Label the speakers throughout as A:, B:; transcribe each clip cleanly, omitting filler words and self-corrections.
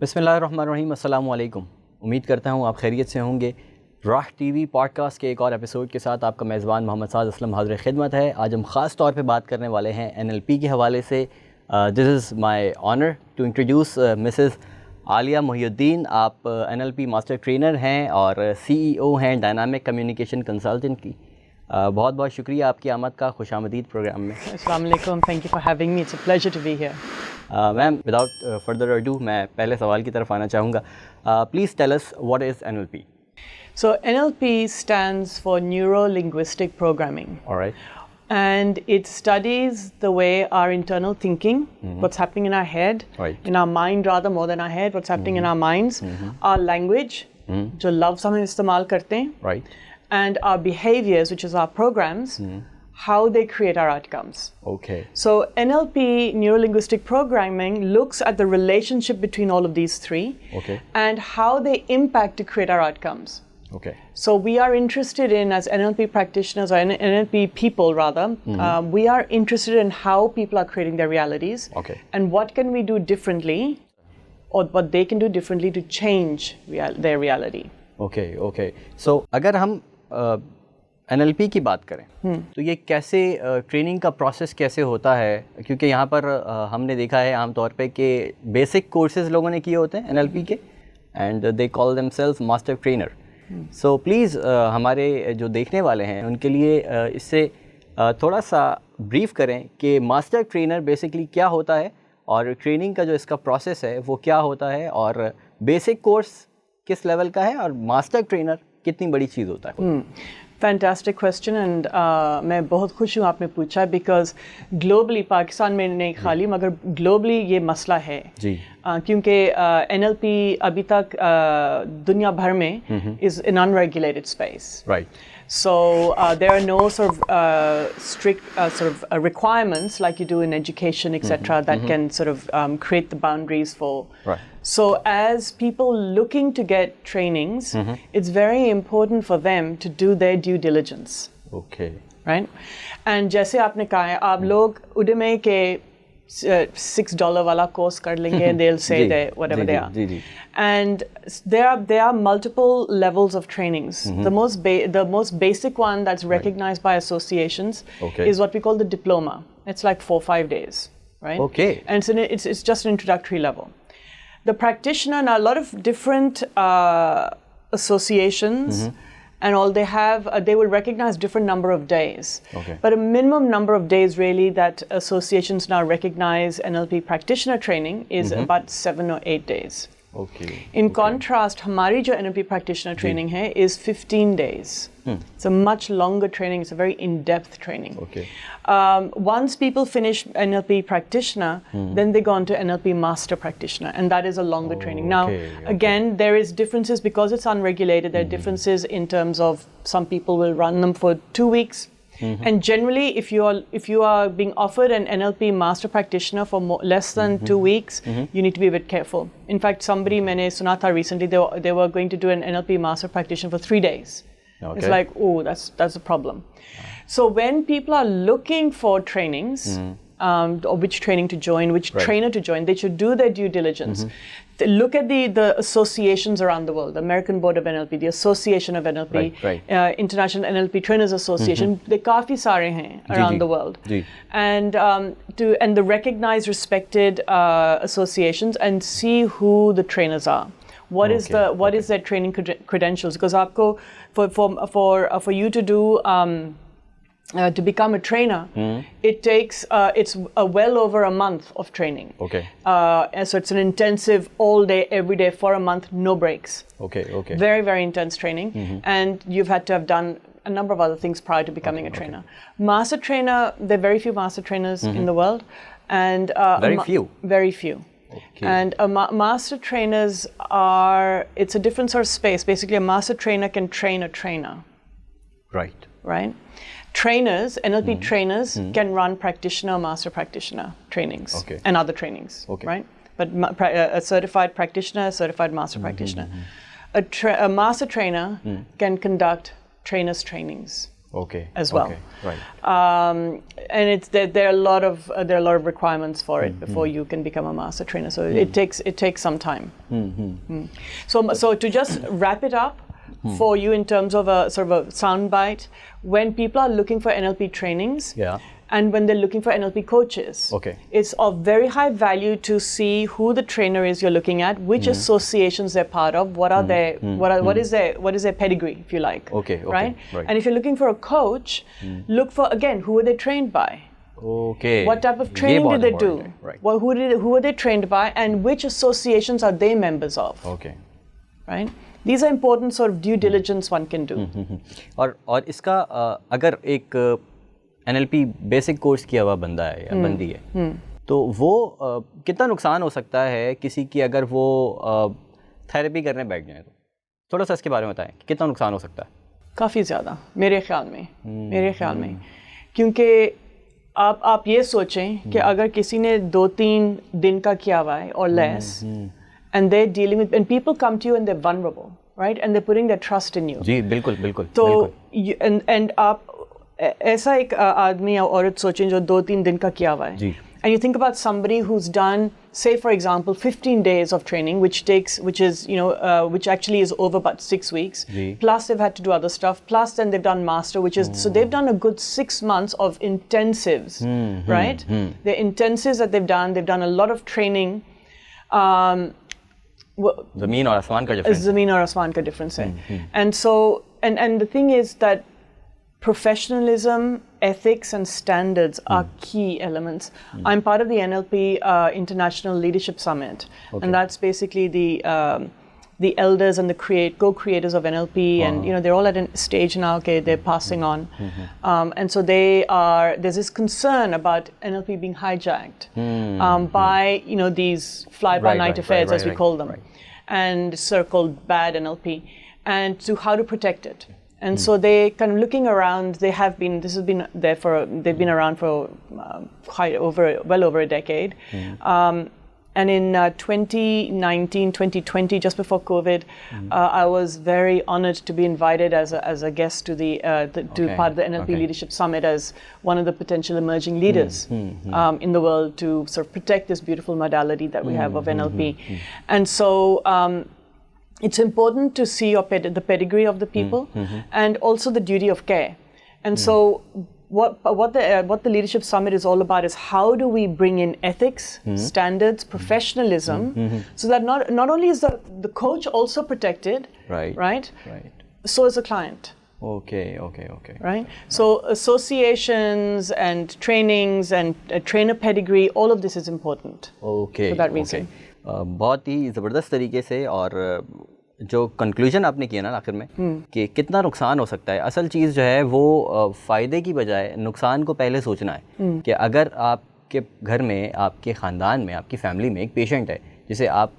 A: बिस्मिल्लाहिर्रहमानिर्रहीम, अस्सलाम वालेकुम। उम्मीद करता हूँ आप खैरियत से होंगे। राह टीवी पॉडकास्ट के एक और एपिसोड के साथ आपका मेज़बान मोहम्मद साद असलम हाज़िर खिदमत है। आज हम ख़ास तौर पे बात करने वाले हैं NLP के हवाले से। This is my honour to introduce Mrs Alia Mohiuddin. आप NLP मास्टर ट्रेनर हैं और CEO हैं डायनामिक कम्युनिकेशन कंसल्टेंट की। बहुत बहुत शुक्रिया आपकी आमद का, खुशामदीद प्रोग्राम में।
B: अस्सलाम वालेकुम, thank you for having me, it's a pleasure to be here.
A: Ma'am, without further ado मैं पहले सवाल की तरफ आना चाहूँगा। Please tell us what is NLP?
B: So NLP stands for Neuro Linguistic Programming.
A: All right.
B: And it studies the way our internal thinking, what's happening in our head,
A: Right.
B: in our mind rather more than our head, what's happening in our minds, our language, जो लफ्ज़ हम इस्तेमाल करते हैं,
A: Right.
B: and our behaviors, which is our programs, how they create our outcomes.
A: Okay.
B: So NLP, Neuro Linguistic Programming, looks at the relationship between all of these three
A: Okay.
B: and how they impact to create our outcomes.
A: Okay.
B: So we are interested in, as NLP practitioners or NLP people rather, we are interested in how people are creating their realities.
A: Okay.
B: And what can we do differently, or what they can do differently to change their reality.
A: Okay. Okay. So अगर हम NLP की बात करें तो ये कैसे training का process कैसे होता है? क्योंकि यहाँ पर हमने देखा है आमतौर पे कि बेसिक कोर्सेज लोगों ने किए होते हैं NLP के, and they call themselves master trainer. So please हमारे जो देखने वाले हैं उनके लिए इससे थोड़ा सा ब्रीफ करें कि मास्टर ट्रेनर बेसिकली क्या होता है और ट्रेनिंग का जो इसका प्रोसेस है वो क्या होता है, और बेसिक कोर्स किस लेवल का है और मास्टर ट्रेनर कितनी बड़ी चीज़ होता है?
B: Fantastic question, and मैं बहुत खुश हूँ आपने पूछा, बिकॉज ग्लोबली, पाकिस्तान में नहीं खाली मगर ग्लोबली ये मसला है
A: जी।
B: क्योंकि NLP अभी तक दुनिया भर में is an unregulated space.
A: Right.
B: So there are no sort of strict requirements like you do in education, etc., that can sort of create the boundaries for.
A: Right.
B: So as people looking to get trainings, it's very important for them to do their due diligence.
A: Okay.
B: Right? And जैसे आपने कहा है, आप लोग उडमे के $6 वाला course कर लेंगे, and they'll say that whatever they are. And there are multiple levels of trainings. The most basic one that's recognized by associations is what we call the diploma. It's like 4-5 days, right?
A: Okay.
B: And it's just an introductory level. The practitioner, and a lot of different associations and all, they will recognize different number of days.
A: Okay.
B: But a minimum number of days really that associations now recognize NLP practitioner training is about 7 or 8 days.
A: Okay.
B: In contrast, हमारी जो NLP practitioner training है is 15 days. It's a much longer training. It's a very in-depth training.
A: Okay.
B: Once people finish NLP practitioner, then they go on to NLP master practitioner, and that is a longer training. Now, again, there is differences because it's unregulated. There are differences in terms of some people will run them for 2 weeks. And generally, if you are being offered an NLP master practitioner for less than 2 weeks, you need to be a bit careful. In fact, somebody मैंने सुना था recently, they were going to do an NLP master practitioner for 3 days.
A: Okay.
B: It's like, oh, that's a problem. So when people are looking for trainings, or which training to join, which trainer to join, they should do their due diligence. They look at the associations around the world, the American Board of NLP, the Association of NLP, International NLP Trainers Association. They काफी सारे हैं around the world, and the recognized, respected associations, and see who the trainers are. What is their training credentials? Because आपको for you to do to become a trainer, it takes it's well over a month of training.
A: Okay.
B: So it's an intensive all day, every day for a month, no breaks.
A: Okay. Okay.
B: Very, very intense training, and you've had to have done a number of other things prior to becoming a trainer. Master trainer, there are very few master trainers in the world, and very few. Okay. And master trainers it's a different sort of space. Basically, a master trainer can train a trainer.
A: Right.
B: Trainers, NLP trainers can run practitioner, master practitioner trainings and other trainings, right? But a certified practitioner, a certified master practitioner. A master trainer can conduct trainers' trainings.
A: Okay.
B: As well.
A: Okay. Right.
B: And there are a lot of requirements for it before you can become a master trainer. So it takes some time. So to just wrap it up for you in terms of a sort of a soundbite, when people are looking for NLP trainings, and when they're looking for NLP coaches, it's of very high value to see who the trainer is you're looking at, which associations they're part of, what is their pedigree, if you like. Right? And if you're looking for a coach, look for, again, who are they trained by? What type of training did they do?
A: Right.
B: Well, who are they trained by, and which associations are they members of? Right? These are important sort of due diligence one can do.
A: और इसका अगर एक NLP basic course किया हुआ बंदा है या बंदी है, तो वो कितना नुकसान हो सकता है किसी की अगर वो थेरेपी करने बैठ जाए? तो थोड़ा सा इसके बारे में बताएं, कितना नुकसान हो सकता है?
B: काफ़ी ज़्यादा मेरे ख्याल में क्योंकि आप ये सोचें कि अगर किसी ने 2-3 दिन का किया हुआ है और less, and they're dealing with, and people come to you and they're vulnerable, right, and they're putting their trust in you.
A: जी बिल्कुल
B: तो and आप ऐसा एक आदमी या औरत सोचें जो 2-3 दिन का किया हुआ है, and you think about somebody who's done, say for example 15 days of training, which actually is over about 6 weeks, plus they've had to do other stuff, plus then they've done master, which is so they've done a good 6 months of intensives, right? The intensives that they've done a lot of training.
A: ज़मीन और आसमान का difference
B: है. And so and the thing is that professionalism, ethics and standards are key elements. I'm part of the NLP International Leadership Summit, and that's basically the elders and the co-creators of NLP, and they're all at a stage now, they're passing on, and so there's this concern about NLP being hijacked by these fly-by-night affairs, as we call them, and so-called bad NLP, and to how to protect it. And so they kind of looking around. They've been around for well over a decade. And in 2019, 2020, just before COVID, I was very honored to be invited as a guest to part of the NLP Leadership Summit as one of the potential emerging leaders in the world to sort of protect this beautiful modality that we have of NLP. And so it's important to see the pedigree of the people and also the duty of care. And so what the Leadership Summit is all about is how do we bring in ethics, standards, professionalism, so that not only is the coach also protected, right? So is the client.
A: Okay.
B: Right? So associations and trainings and trainer pedigree, all of this is important. For that reason.
A: बहुत ही ज़बरदस्त तरीके से, और जो conclusion आपने किया ना आखिर में कि कितना नुकसान हो सकता है, असल चीज़ जो है वो फ़ायदे की बजाय नुकसान को पहले सोचना है कि अगर आपके घर में, आपके ख़ानदान में, आपकी फैमिली में एक पेशेंट है जिसे आप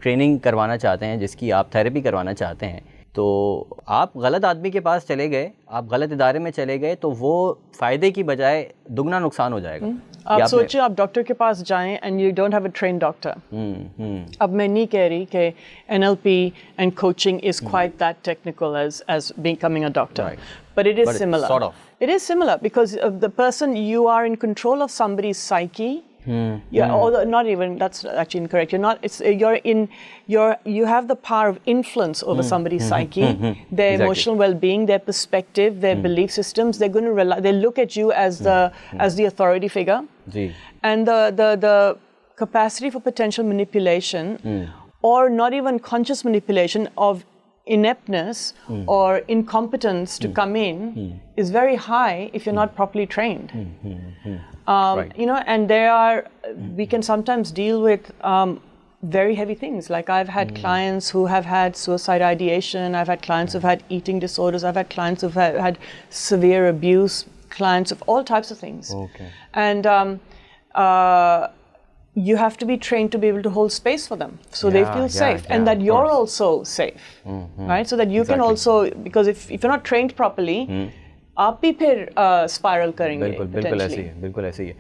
A: ट्रेनिंग करवाना चाहते हैं, जिसकी आप थेरेपी करवाना चाहते हैं, तो आप गलत आदमी के पास चले गए, आप गलत इदारे में चले गए, तो वो फ़ायदे की बजाय दुगना नुकसान हो जाएगा.
B: आप सोचिए, आप डॉक्टर के पास जाएं and you don't have a train doctor. अब मैं नहीं कह रही कि NLP and coaching is quite that technical as becoming a doctor, but it is similar.
A: Sort of.
B: It is similar because the person, you are in control of somebody's psyche. Although not even, that's actually incorrect. You have the power of influence over somebody's psyche, their emotional well-being, their perspective, their belief systems. They're going to they look at you as the authority figure, and the capacity for potential manipulation, or not even conscious manipulation of ineptness or incompetence to come in is very high if you're not properly trained. And we can sometimes deal with very heavy things. Like I've had clients who have had suicide ideation, I've had clients who've had eating disorders, I've had clients who've had severe abuse, clients of all types of things. And you have to be trained to be able to hold space for them, so they feel safe, and that you're also safe, right? So that you can also, because if you're not trained properly, आप भी फिर spiral करेंगे.
A: बिल्कुल ऐसे ही है.